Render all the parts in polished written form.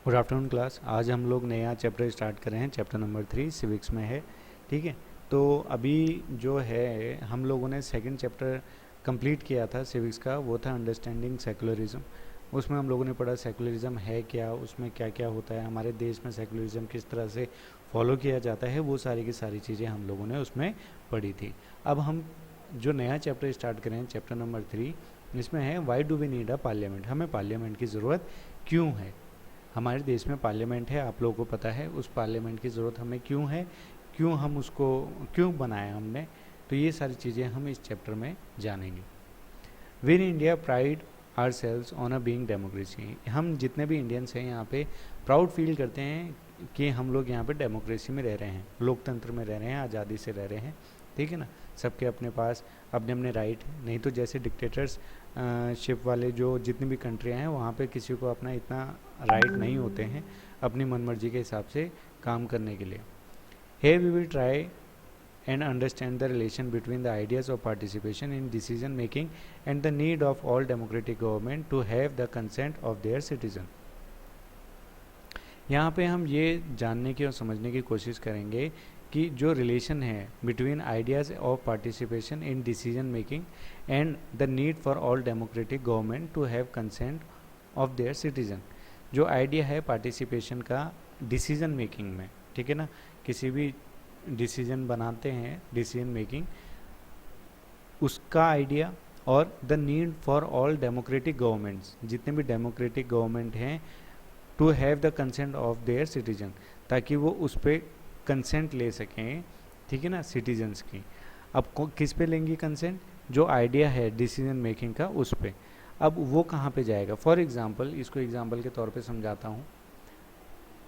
Good afternoon class. आज हम लोग नया चैप्टर स्टार्ट कर रहे हैं। चैप्टर नंबर 3 सिविक्स में है। ठीक है, तो अभी जो है हम लोगों ने सेकंड चैप्टर कंप्लीट किया था सिविक्स का, वो था अंडरस्टैंडिंग सेकुलरिज्म। उसमें हम लोगों ने पढ़ा सेकुलरिज्म है क्या, उसमें क्या क्या होता है, हमारे देश में सेकुलरिज्म किस तरह से फॉलो किया जाता है, वो सारी की सारी चीज़ें हम लोगों ने उसमें पढ़ी थी। अब हम जो नया चैप्टर स्टार्ट करें, चैप्टर नंबर 3, इसमें है why do we need a parliament. हमें पार्लियामेंट की ज़रूरत क्यों है। हमारे देश में पार्लियामेंट है, आप लोगों को पता है, उस पार्लियामेंट की ज़रूरत हमें क्यों है, क्यों हम उसको क्यों बनाया हमने। तो ये सारी चीज़ें हम इस चैप्टर में जानेंगे। We in India pride ourselves on a being democracy. हम जितने भी इंडियंस हैं यहाँ पे प्राउड फील करते हैं कि हम लोग यहाँ पे डेमोक्रेसी में रह रहे हैं, लोकतंत्र में रह रहे हैं, आज़ादी से रह रहे हैं। ठीक है ना, सबके अपने पास अपने अपने राइट। नहीं तो जैसे डिक्टेटर्स शिप वाले जो जितनी भी कंट्रियाँ हैं वहाँ पे किसी को अपना इतना राइट नहीं होते हैं अपनी मनमर्जी के हिसाब से काम करने के लिए। Here we will try and understand the relation between the ideas of participation in decision making and the need of all democratic government to have the consent of their citizen. यहाँ पे हम ये जानने की और समझने की कोशिश करेंगे कि जो रिलेशन है between ideas of participation in decision making and the need for all democratic government to have consent of their citizen. जो आइडिया है पार्टिसिपेशन का डिसीजन मेकिंग में, ठीक है ना, किसी भी डिसीजन बनाते हैं, डिसीजन मेकिंग, उसका आइडिया, और the need for all democratic governments, जितने भी डेमोक्रेटिक गवर्नमेंट हैं, to have the consent of their citizen, ताकि वो उस पर कंसेंट ले सकें। ठीक है ना, सिटीजन्स की। अब किस पे लेंगी कंसेंट, जो आइडिया है डिसीजन मेकिंग का उस पे। अब वो कहाँ पे जाएगा। फॉर एग्जांपल, इसको एग्जांपल के तौर पे समझाता हूँ।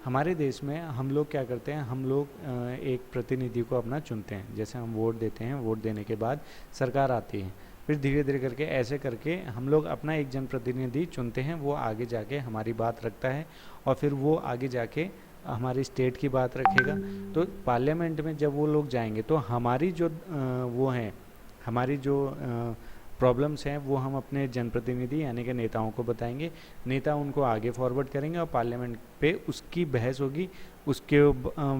हमारे देश में हम लोग क्या करते हैं, हम लोग एक प्रतिनिधि को अपना चुनते हैं। जैसे हम वोट देते हैं, वोट देने के बाद सरकार आती है, फिर धीरे धीरे करके ऐसे करके हम लोग अपना एक जनप्रतिनिधि चुनते हैं। वो आगे जाके हमारी बात रखता है और फिर वो आगे जाके हमारी स्टेट की बात रखेगा। तो पार्लियामेंट में जब वो लोग जाएंगे तो हमारी जो वो हैं, हमारी जो प्रॉब्लम्स हैं वो हम अपने जनप्रतिनिधि यानी कि नेताओं को बताएंगे। नेता उनको आगे फॉरवर्ड करेंगे और पार्लियामेंट पे उसकी बहस होगी, उसके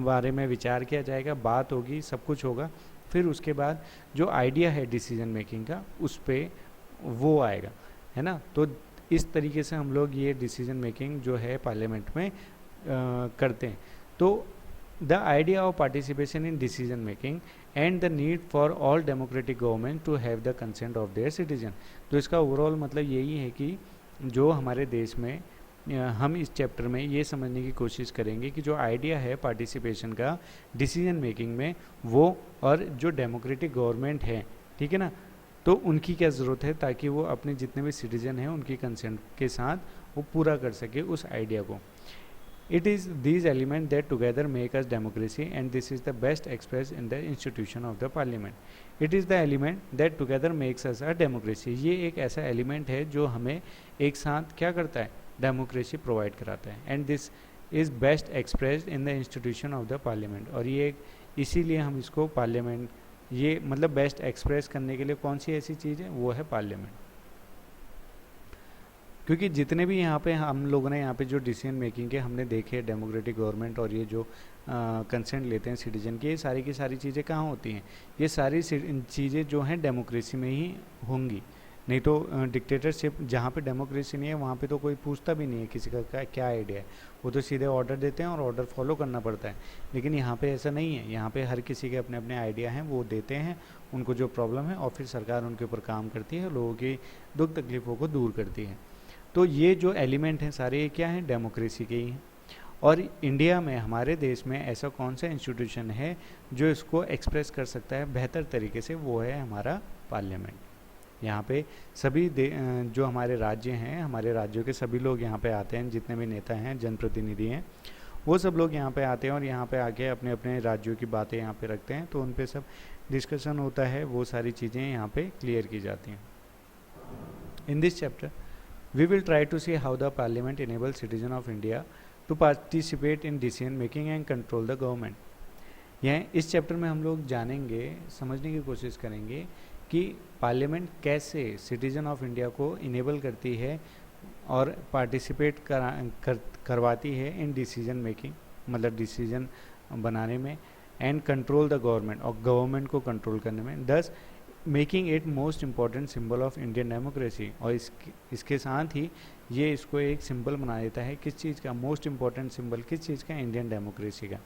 बारे में विचार किया जाएगा, बात होगी, सब कुछ होगा। फिर उसके बाद जो आइडिया है डिसीजन मेकिंग का उस पर वो आएगा, है ना। तो इस तरीके से हम लोग ये डिसीजन मेकिंग जो है पार्लियामेंट में करते हैं। तो the idea of participation in decision making and the need for all democratic government to have the consent of their citizen. तो इसका ओवरऑल मतलब यही है कि जो हमारे देश में हम इस चैप्टर में ये समझने की कोशिश करेंगे कि जो आइडिया है पार्टिसिपेशन का डिसीजन मेकिंग में, वो और जो डेमोक्रेटिक गवर्नमेंट है, ठीक है ना, तो उनकी क्या ज़रूरत है ताकि वो अपने जितने भी सिटीजन हैं उनकी कंसेंट के साथ वो पूरा कर सके उस आइडिया को। It is these elements that together make us democracy, and this is the best expressed in the institution of the parliament. It is the element that together makes us a democracy. ये एक ऐसा element है जो हमें एक साथ क्या करता है, डेमोक्रेसी प्रोवाइड कराता है। And this is best expressed in the institution of the parliament. और ये इसीलिए हम इसको पार्लियामेंट, ये मतलब बेस्ट एक्सप्रेस करने के लिए कौन सी ऐसी चीज़ है, वो है पार्लियामेंट। क्योंकि जितने भी यहाँ पे हम लोगों ने यहाँ पे जो डिसीजन मेकिंग के हमने देखे, डेमोक्रेटिक गवर्नमेंट और ये जो कंसेंट लेते हैं सिटीजन की, ये सारी की सारी चीज़ें कहाँ होती हैं, ये सारी चीज़ें जो हैं डेमोक्रेसी में ही होंगी। नहीं तो डिक्टेटरशिप, जहाँ पे डेमोक्रेसी नहीं है वहाँ पे तो कोई पूछता भी नहीं है किसी का क्या आइडिया है, वो तो सीधे ऑर्डर देते हैं और ऑर्डर फॉलो करना पड़ता है। लेकिन यहाँ पे ऐसा नहीं है, यहाँ पे हर किसी के अपने अपने आइडिया हैं, वो देते हैं उनको जो प्रॉब्लम है और फिर सरकार उनके ऊपर काम करती है, लोगों की दुख तकलीफ़ों को दूर करती है। तो ये जो एलिमेंट हैं सारे ये क्या हैं, डेमोक्रेसी के ही हैं। और इंडिया में, हमारे देश में ऐसा कौन सा इंस्टीट्यूशन है जो इसको एक्सप्रेस कर सकता है बेहतर तरीके से, वो है हमारा पार्लियामेंट। यहाँ पे सभी जो हमारे राज्य हैं, हमारे राज्यों के सभी लोग यहाँ पे आते हैं, जितने भी नेता हैं, जनप्रतिनिधि हैं, वो सब लोग यहाँ पे आते हैं और यहाँ पे आके अपने अपने राज्यों की बातें यहाँ पे रखते हैं। तो उन पे सब डिस्कशन होता है, वो सारी चीज़ें यहाँ पे क्लियर की जाती हैं। In this chapter we will try to see how the parliament enables citizen of India to participate in decision making and control the government. यह इस चैप्टर में हम लोग जानेंगे, समझने की कोशिश करेंगे कि पार्लियामेंट कैसे सिटीजन ऑफ इंडिया को इनेबल करती है और पार्टिसिपेट करवाती है इन डिसीजन मेकिंग, मतलब डिसीजन बनाने में, एंड कंट्रोल द गवर्नमेंट, और गवर्नमेंट को कंट्रोल करने में, दस making it most important symbol of Indian democracy. और इसके साथ ही ये इसको एक सिंबल बना देता है किस चीज़ का, मोस्ट इम्पॉर्टेंट सिंबल किस चीज़ का, इंडियन डेमोक्रेसी का,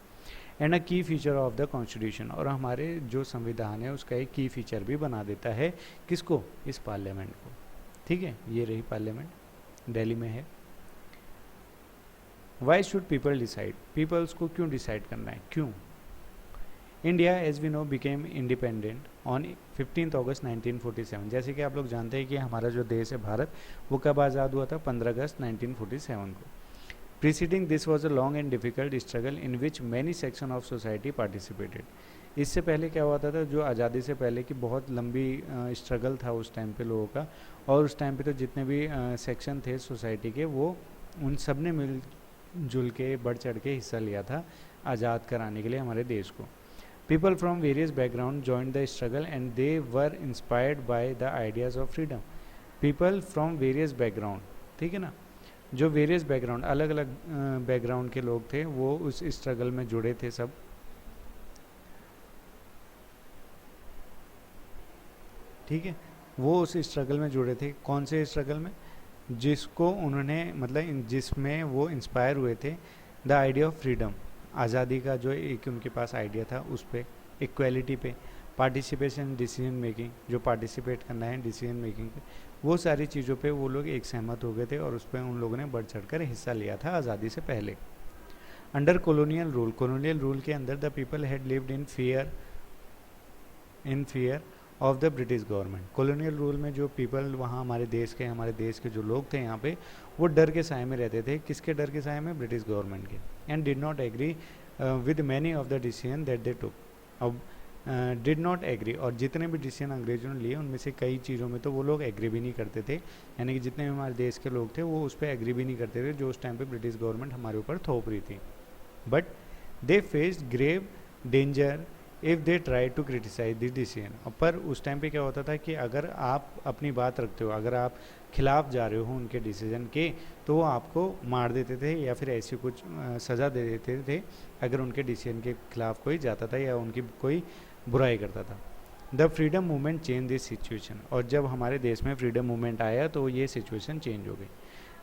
एंड अ की फीचर ऑफ द कॉन्स्टिट्यूशन, और हमारे जो संविधान है उसका एक की फीचर भी बना देता है किसको, इस पार्लियामेंट को। ठीक है, ये रही पार्लियामेंट, दिल्ली में है। Why should people decide, peoples को क्यों डिसाइड करना है, क्यों। India as we know became independent on 15 August 1947। जैसे कि आप लोग जानते हैं कि हमारा जो देश है भारत, वो कब आज़ाद हुआ था, 15 अगस्त 1947 को। Preceding this was a long and difficult struggle in which many section of society participated. इससे पहले क्या हुआ था जो आज़ादी से पहले की बहुत लंबी स्ट्रगल था उस टाइम पे लोगों का, और उस टाइम पे तो जितने भी सेक्शन थे सोसाइटी के, वो उन सब ने मिलजुल के बढ़ चढ़ के हिस्सा लिया था आज़ाद कराने के लिए हमारे देश को। People from various backgrounds joined the struggle and they were inspired by the ideas of freedom. People from various background, ठीक है ना, जो वेरियस बैकग्राउंड, अलग अलग बैकग्राउंड के लोग थे, वो उस स्ट्रगल में जुड़े थे सब। ठीक है, वो उस स्ट्रगल में जुड़े थे। कौन से स्ट्रगल में, जिसको उन्होंने, मतलब जिसमें वो इंस्पायर हुए थे, द आइडिया ऑफ फ्रीडम, आज़ादी का जो एक उनके पास आइडिया था उस पर, इक्वलिटी पे, पार्टिसिपेशन डिसीजन मेकिंग, जो पार्टिसिपेट करना है डिसीजन मेकिंग पे, वो सारी चीज़ों पे वो लोग एक सहमत हो गए थे और उस पर उन लोगों ने बढ़ चढ़कर हिस्सा लिया था आज़ादी से पहले। Under colonial rule, colonial rule के अंदर the people had lived in fear of the British government. Colonial rule में जो पीपल वहाँ हमारे देश के जो लोग थे यहाँ पे, वो डर के साए में रहते थे। किसके डर के साए में, ब्रिटिश गवर्नमेंट के। And did not agree with many of the decision that they took. अब डिड नॉट एग्री, और जितने भी डिसीजन अंग्रेजों ने लिए उनमें से कई चीज़ों में तो वो लोग एग्री भी नहीं करते थे, यानी कि जितने भी हमारे देश के लोग थे वो उस पर एग्री भी नहीं करते थे जो उस टाइम पे ब्रिटिश गवर्नमेंट हमारे ऊपर थोप रही थी। But they faced grave danger if they try to criticise this decision. पर उस टाइम पे क्या होता था कि अगर आप अपनी बात रखते हो, अगर आप खिलाफ जा रहे हो उनके डिसीजन के, तो वो आपको मार देते थे या फिर ऐसी कुछ सज़ा दे देते थे अगर उनके डिसीजन के खिलाफ कोई जाता था या उनकी कोई बुराई करता था। The freedom movement change this situation, और जब हमारे देश में फ्रीडम मूवमेंट आया तो ये सिचुएशन चेंज हो गई।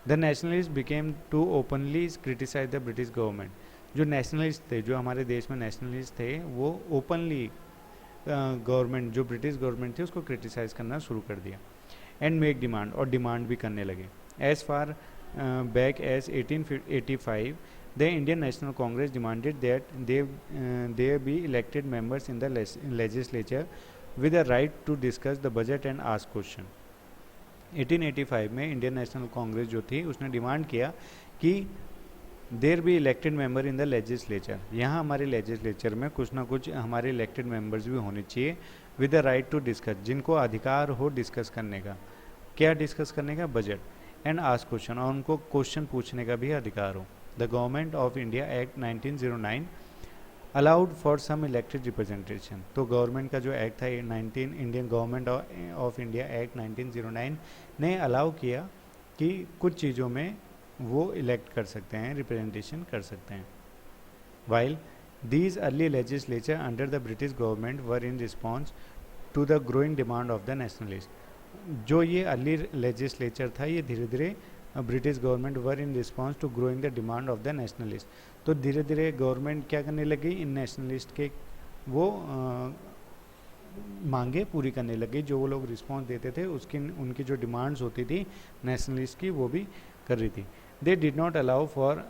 The nationalist became to openly criticise the British government. जो नेशनलिस्ट थे, जो हमारे देश में नेशनलिस्ट थे, वो ओपनली गवर्नमेंट, जो ब्रिटिश गवर्नमेंट थी, उसको क्रिटिसाइज़ करना शुरू कर दिया। एंड मेक डिमांड, और डिमांड भी करने लगे। As far back as 1885 the Indian National Congress demanded that they be elected members in the legislature with a right to discuss the budget and ask question. 1885 में इंडियन नेशनल कांग्रेस जो थी उसने डिमांड किया कि there be elected member in the legislature, यहाँ हमारे legislature में कुछ ना कुछ हमारे इलेक्टेड मेंबर्स भी होने चाहिए, with the right to discuss, जिनको अधिकार हो डिस्कस करने का। क्या डिस्कस करने का, बजट, एंड आस्क क्वेश्चन, और उनको क्वेश्चन पूछने का भी अधिकार हो। The Government of India Act 1909 allowed for some elected representation. तो गवर्नमेंट का जो एक्ट था, Indian Government of India Act 1909 ने अलाउ किया कि कुछ चीज़ों में वो इलेक्ट कर सकते हैं, रिप्रेजेंटेशन कर सकते हैं। While these early legislature under the British government were in response to the growing demand of the nationalist. जो ये अर्ली लेजिस्लेचर था, ये धीरे धीरे British government were in response to growing the demand of the nationalist. तो धीरे धीरे government क्या करने लगी, इन नेशनलिस्ट के वो मांगे पूरी करने लगी। जो वो लोग रिस्पॉन्स देते थे उसकी, उनकी जो डिमांड्स होती थी नेशनलिस्ट की, वो भी कर रही थी। They did not allow for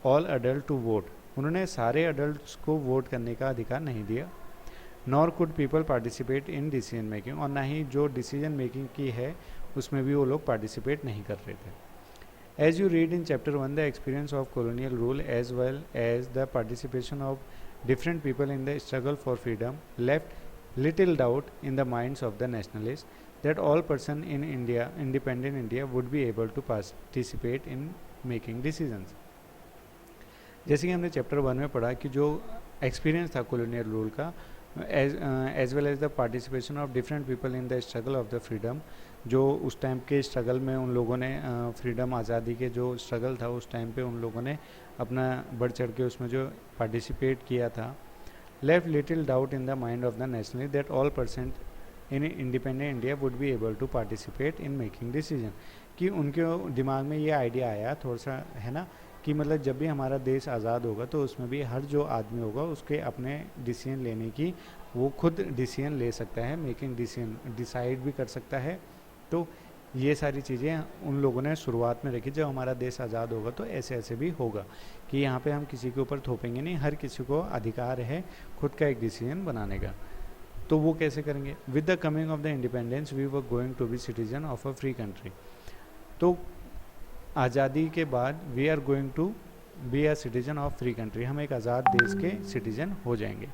all adult to vote. उन्होंने सारे अडल्ट को वोट करने का अधिकार नहीं दिया। Nor could people participate in decision making, और ना ही जो डिसीजन मेकिंग की है उसमें भी वो लोग पार्टिसिपेट नहीं कर रहे थे। As you read in chapter 1 the experience of colonial rule as well as the participation of different people in the struggle for freedom left little doubt in the minds of the nationalist that all person in India, independent India, would be able to participate in making decisions। जैसे कि हमने chapter 1 में पढ़ा कि जो experience था colonial rule का, as well as the participation of different people in the struggle of the freedom, जो उस टाइम के स्ट्रगल में उन लोगों ने फ्रीडम आज़ादी के जो स्ट्रगल था उस टाइम पे उन लोगों ने अपना बढ़ चढ़ के उसमें जो पार्टिसिपेट किया था, left little doubt in the mind of the nationally that all percent in independent India would be able to participate in making decision, कि उनके दिमाग में ये आइडिया आया थोड़ा सा, है ना, कि मतलब जब भी हमारा देश आज़ाद होगा तो उसमें भी हर जो आदमी होगा उसके अपने डिसीजन लेने की, वो खुद डिसीजन ले सकता है, मेकिंग डिसीजन डिसाइड भी कर सकता है। तो ये सारी चीज़ें उन लोगों ने शुरुआत में रखी, जब हमारा देश आज़ाद होगा तो ऐसे ऐसे भी होगा कि यहाँ पे हम किसी के ऊपर थोपेंगे नहीं, हर किसी को अधिकार है खुद का एक डिसीजन बनाने का। तो वो कैसे करेंगे? With the coming of the independence we were going to be citizen of a free country. तो आज़ादी के बाद we are going to be a citizen of free country, हम एक आज़ाद देश के सिटीजन हो जाएंगे।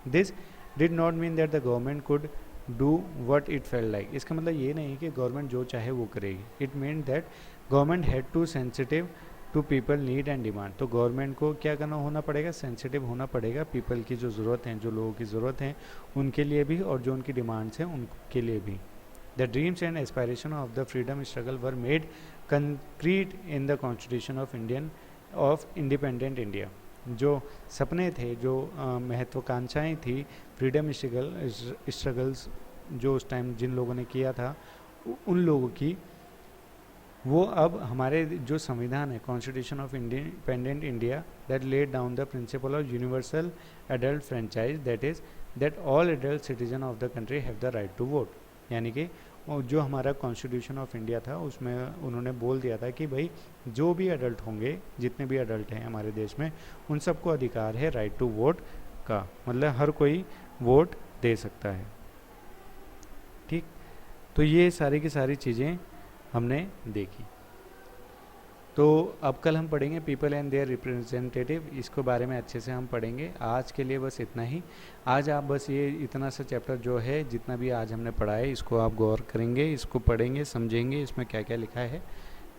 This did not mean that the government could do what it fell like. इसका मतलब ये नहीं कि गवर्नमेंट जो चाहे वो करेगी। It mean that government had to sensitive to people need and demand. तो गवर्नमेंट को क्या करना होना पड़ेगा? सेंसिटिव होना पड़ेगा पीपल की जो ज़रूरत हैं, जो लोगों की ज़रूरत हैं उनके लिए भी, और जो उनकी डिमांड्स हैं उनके लिए भी। The dreams and aspiration of the freedom struggle were made concrete in the constitution of independent India. जो सपने थे, जो महत्वाकांक्षाएँ थी, फ्रीडम स्ट्रगल्स जो उस टाइम जिन लोगों ने किया था उन लोगों की, वो अब हमारे जो संविधान है, constitution of independent India, that laid down the principle of universal adult franchise, that is that all adult citizen of the country have the right to vote. यानी कि जो हमारा कॉन्स्टिट्यूशन ऑफ इंडिया था उसमें उन्होंने बोल दिया था कि भाई जो भी एडल्ट होंगे, जितने भी एडल्ट हैं हमारे देश में, उन सबको अधिकार है राइट टू वोट का, मतलब हर कोई वोट दे सकता है। ठीक, तो ये सारी की सारी चीज़ें हमने देखी। तो अब कल हम पढ़ेंगे पीपल एंड देयर रिप्रेजेंटेटिव, इसको बारे में अच्छे से हम पढ़ेंगे। आज के लिए बस इतना ही। आज आप बस ये इतना सा चैप्टर जो है, जितना भी आज हमने पढ़ा है, इसको आप गौर करेंगे, इसको पढ़ेंगे, समझेंगे इसमें क्या क्या लिखा है।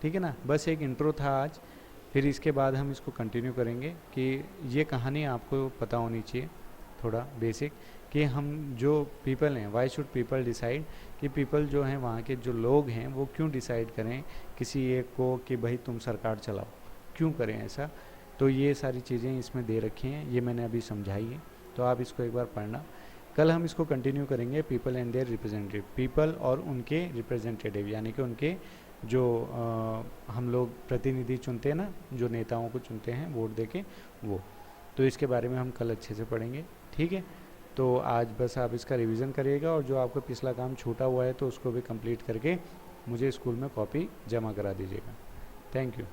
ठीक है ना, बस एक इंट्रो था आज। फिर इसके बाद हम इसको कंटिन्यू करेंगे कि ये कहानी आपको पता होनी चाहिए थोड़ा बेसिक, कि हम जो पीपल हैं, वाई शुड पीपल डिसाइड, कि पीपल जो हैं वहाँ के जो लोग हैं वो क्यों डिसाइड करें किसी एक को कि भाई तुम सरकार चलाओ, क्यों करें ऐसा। तो ये सारी चीज़ें इसमें दे रखी हैं, ये मैंने अभी समझाई है, तो आप इसको एक बार पढ़ना। कल हम इसको कंटिन्यू करेंगे, people and their representative, people और उनके रिप्रेजेंटेटिव, यानी कि उनके जो हम लोग प्रतिनिधि चुनते हैं ना, जो नेताओं को चुनते हैं वोट देके, वो। तो इसके बारे में हम कल अच्छे से पढ़ेंगे। ठीक है, तो आज बस आप इसका रिवीजन करिएगा, और जो आपका पिछला काम छूटा हुआ है तो उसको भी कंप्लीट करके मुझे स्कूल में कॉपी जमा करा दीजिएगा। Thank you.